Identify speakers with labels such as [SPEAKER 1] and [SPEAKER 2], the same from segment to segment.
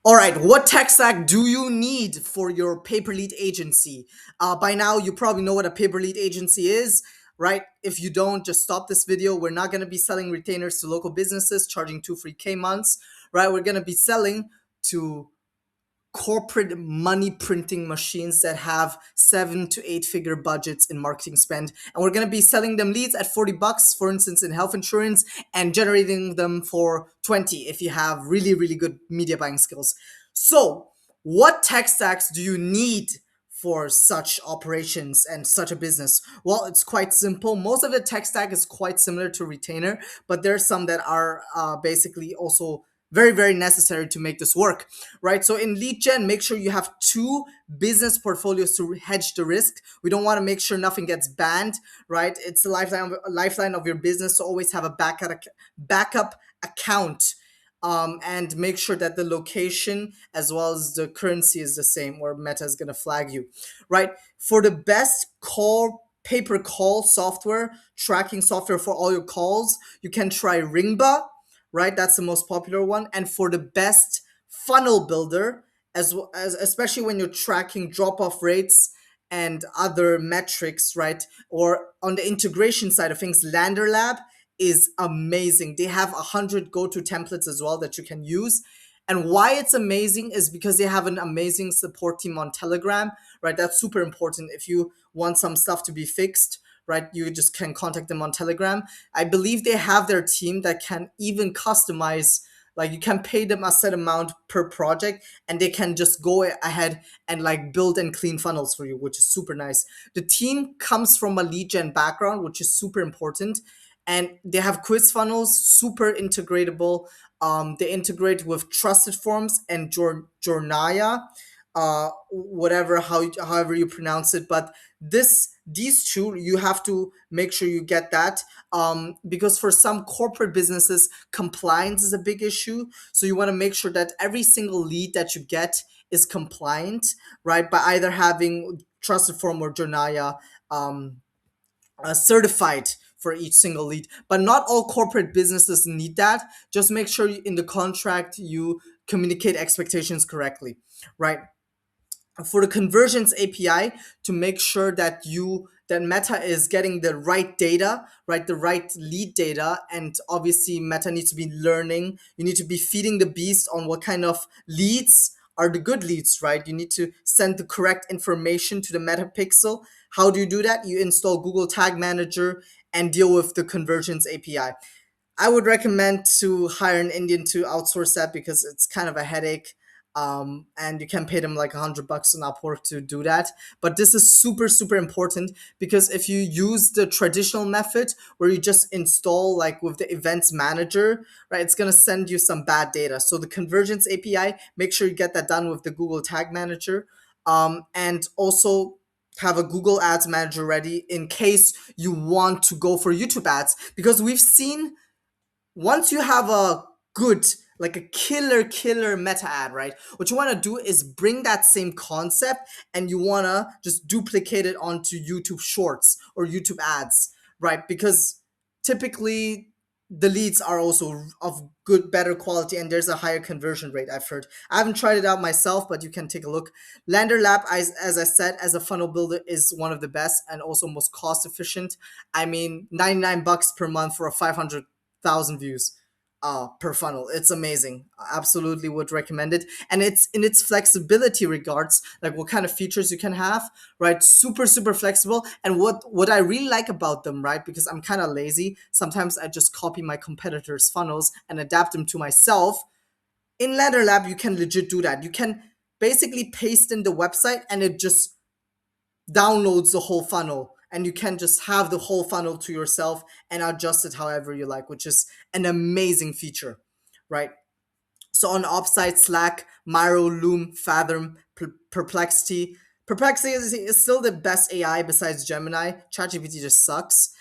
[SPEAKER 1] All right, what tech stack do you need for your paper lead agency? By now, you probably know what a paper lead agency is, right? If you don't, just stop this video. We're not going to be selling retainers to local businesses, charging two free K months, right? We're going to be selling to corporate money printing machines that have 7 to 8 figure budgets in marketing spend, and we're going to be selling them leads at $40, for instance, in health insurance, and generating them for 20 if you have really good media buying skills. So what tech stacks do you need for such operations and such a business? Well, it's quite simple. Most of the tech stack is quite similar to retainer, but there's some that are basically also very necessary to make this work, right? So in lead gen, make sure you have two business portfolios to hedge the risk. We don't want to make sure nothing gets banned, right? It's the lifeline of your business, so always have a backup account, and make sure that the location as well as the currency is the same, or Meta is going to flag you, right? For the best call paper call software, tracking software for all your calls, you can try Ringba, right? That's the most popular one. And for the best funnel builder, as especially when you're tracking drop off rates and other metrics, right? Or on the integration side of things, LanderLab is amazing. They have 100 go-to templates as well that you can use. And why it's amazing is because they have an amazing support team on Telegram, right? That's super important. If you want some stuff to be fixed, right, you just can contact them on Telegram. I believe they have their team that can even customize, like you can pay them a set amount per project and they can just go ahead and like build and clean funnels for you, which is super nice. The team comes from a lead gen background, which is super important. And they have quiz funnels, super integratable. They integrate with Trusted Forms and Jornaya, however you pronounce it. But these two, you have to make sure you get that, because for some corporate businesses, compliance is a big issue. So you want to make sure that every single lead that you get is compliant, right? By either having Trusted Form or Jornaya certified for each single lead. But not all corporate businesses need that. Just make sure in the contract you communicate expectations correctly, right? For the conversions API, to make sure that Meta is getting the right data, right? The right lead data. And obviously Meta needs to be learning. You need to be feeding the beast on what kind of leads are the good leads, right? You need to send the correct information to the Meta pixel. How do you do that? You install Google Tag Manager and deal with the conversions API. I would recommend to hire an Indian to outsource that because it's kind of a headache. And you can pay them like $100 on Upwork to do that. But this is super important, because if you use the traditional method where you just install like with the events manager, right, it's gonna send you some bad data. So the convergence API, make sure you get that done with the Google Tag Manager, and also have a Google Ads Manager ready in case you want to go for YouTube ads, because we've seen once you have a good, like a killer Meta ad, right, what you want to do is bring that same concept and you want to just duplicate it onto YouTube shorts or YouTube ads, right? Because typically the leads are also of better quality, and there's a higher conversion rate, I've heard. I haven't tried it out myself, but you can take a look. LanderLab, as I said, as a funnel builder, is one of the best and also most cost efficient. I mean, $99 per month for a 500,000 views per funnel. It's amazing. Absolutely would recommend it. And it's in its flexibility regards, like what kind of features you can have, right? Super flexible. And what I really like about them, right? Because I'm kind of lazy. Sometimes I just copy my competitors' funnels and adapt them to myself. In LanderLab, you can legit do that. You can basically paste in the website and it just downloads the whole funnel, and you can just have the whole funnel to yourself and adjust it however you like, which is an amazing feature, right? So on the offsite, Slack, Miro, Loom, Fathom, Perplexity. Perplexity is still the best AI besides Gemini. ChatGPT just sucks.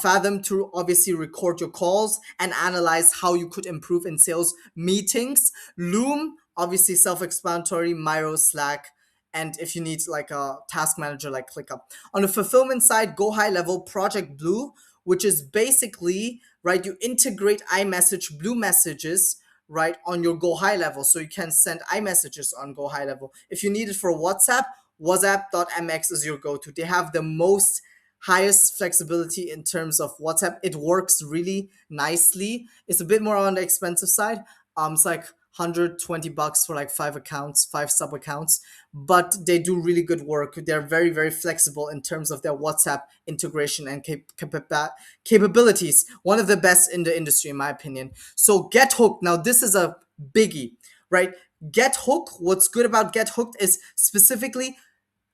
[SPEAKER 1] Fathom to obviously record your calls and analyze how you could improve in sales meetings. Loom, obviously self-explanatory. Miro, Slack, and if you need like a task manager like ClickUp. On the fulfillment side, go high level, Project Blue, which is basically, right, you integrate iMessage Blue messages, right, on your Go High level. So you can send iMessages on Go High level. If you need it for WhatsApp, WhatsApp.mx is your go-to. They have the most highest flexibility in terms of WhatsApp. It works really nicely. It's a bit more on the expensive side. It's like $120 for like five accounts, five sub accounts, but they do really good work. They're very, very flexible in terms of their WhatsApp integration and capabilities. One of the best in the industry, in my opinion. So GetHook. Now this is a biggie, right? GetHook. What's good about GetHook is specifically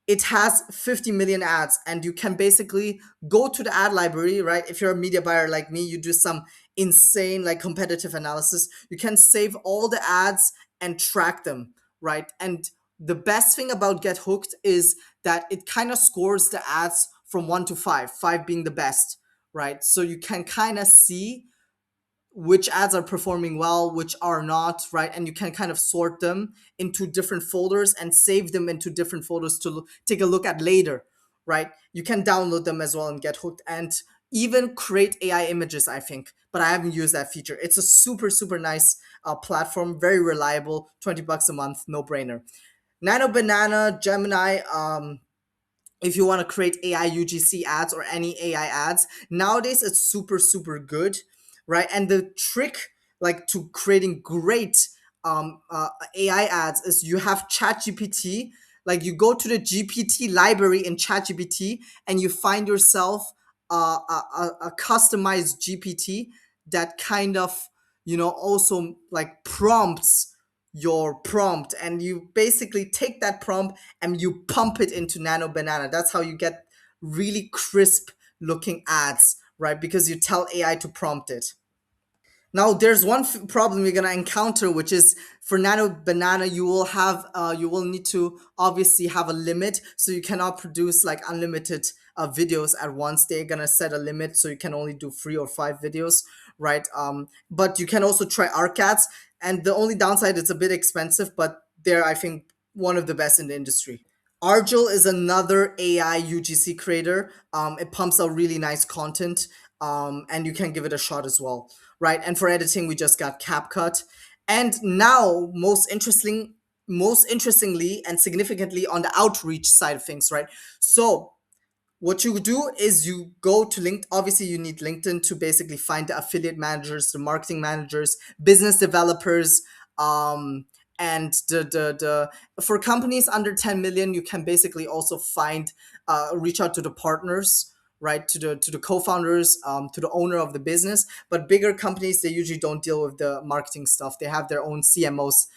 [SPEAKER 1] it has 50 million ads, and you can basically go to the ad library, right? If you're a media buyer like me, you do some insane like competitive analysis. You can save all the ads and track them, right? And the best thing about Get Hooked is that it kind of scores the ads from 1 to 5, 5 being the best, right? So you can kind of see which ads are performing well, which are not, right? And you can kind of sort them into different folders and save them into different folders to take a look at later, right? You can download them as well and get hooked and even create AI images, I think, but I haven't used that feature. It's a super, super nice platform, very reliable, $20 a month, no brainer. Nano Banana, Gemini, if you want to create AI UGC ads or any AI ads. Nowadays, it's super, super good, right? And the trick, like to creating great AI ads, is you have ChatGPT. Like you go to the GPT library in ChatGPT and you find yourself a customized GPT that kind of, also like prompts your prompt, and you basically take that prompt and you pump it into Nano Banana. That's how you get really crisp looking ads, right? Because you tell AI to prompt it. Now, there's one problem you're gonna encounter, which is for Nano Banana, you will need to obviously have a limit, so you cannot produce like unlimited videos at once. They're gonna set a limit, so you can only do 3 or 5 videos, right? But you can also try ArcAds, and the only downside, it's a bit expensive, but they're, I think, one of the best in the industry. Argel is another AI UGC creator. It pumps out really nice content, and you can give it a shot as well, right? And for editing, we just got CapCut, and now most interestingly and significantly on the outreach side of things, right? So what you do is you go to LinkedIn. Obviously, you need LinkedIn to basically find the affiliate managers, the marketing managers, business developers, and the for companies under 10 million, you can basically also find reach out to the partners, right, to the co-founders, to the owner of the business. But bigger companies, they usually don't deal with the marketing stuff. They have their own CMOs,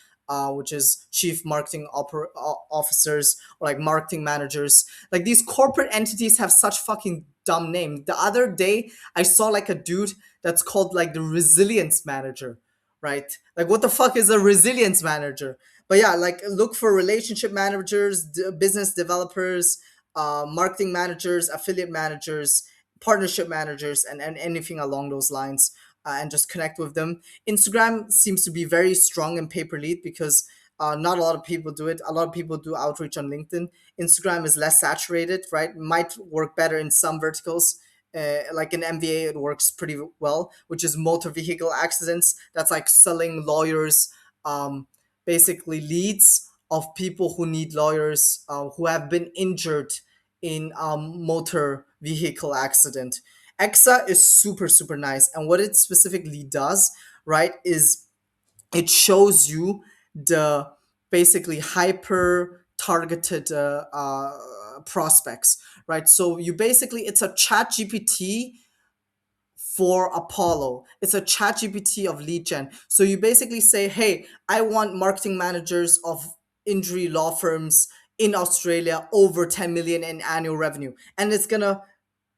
[SPEAKER 1] which is chief marketing officers, or like marketing managers. Like these corporate entities have such fucking dumb names. The other day I saw like a dude that's called like the resilience manager, right? Like what the fuck is a resilience manager? But yeah, like look for relationship managers, business developers, marketing managers, affiliate managers, partnership managers, and anything along those lines, and just connect with them. Instagram seems to be very strong in pay per lead because not a lot of people do it. A lot of people do outreach on LinkedIn. Instagram is less saturated, right? Might work better in some verticals. Like in MVA, it works pretty well, which is motor vehicle accidents. That's like selling lawyers, um, basically leads of people who need lawyers, who have been injured in motor vehicle accident. Exa is super, super nice. And what it specifically does, right, is it shows you the basically hyper targeted prospects, right? So you basically, it's a chat GPT for Apollo. It's a chat GPT of lead gen. So you basically say, hey, I want marketing managers of injury law firms in Australia over 10 million in annual revenue. And it's gonna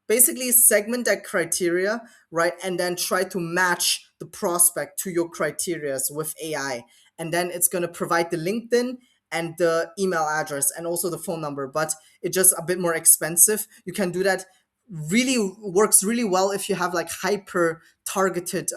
[SPEAKER 1] basically segment that criteria, right? And then try to match the prospect to your criterias with AI. And then it's going to provide the LinkedIn and the email address and also the phone number, but it's just a bit more expensive. You can do that. Really works really well if you have like hyper targeted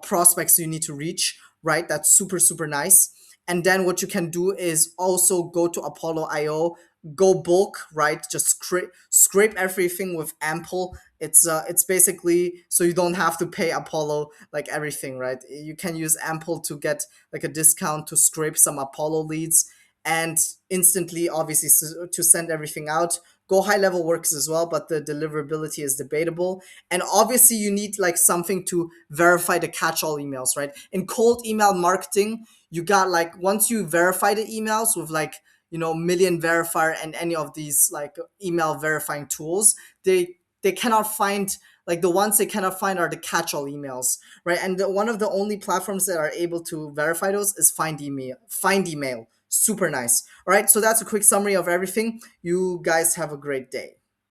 [SPEAKER 1] prospects you need to reach, right? That's super, super nice. And then what you can do is also go to Apollo IO, go bulk, right? Just scrape everything with Ample. It's basically so you don't have to pay Apollo like everything, right? You can use Ample to get like a discount to scrape some Apollo leads and instantly, obviously, to send everything out. Go high level works as well, but the deliverability is debatable. And obviously, you need like something to verify the catch all emails, right? In cold email marketing, you got like once you verify the emails with like million verifier and any of these like email verifying tools, they cannot find, like the ones they cannot find are the catch-all emails, right? And one of the only platforms that are able to verify those is Find Email. Super nice. All right, so that's a quick summary of everything. You guys have a great day.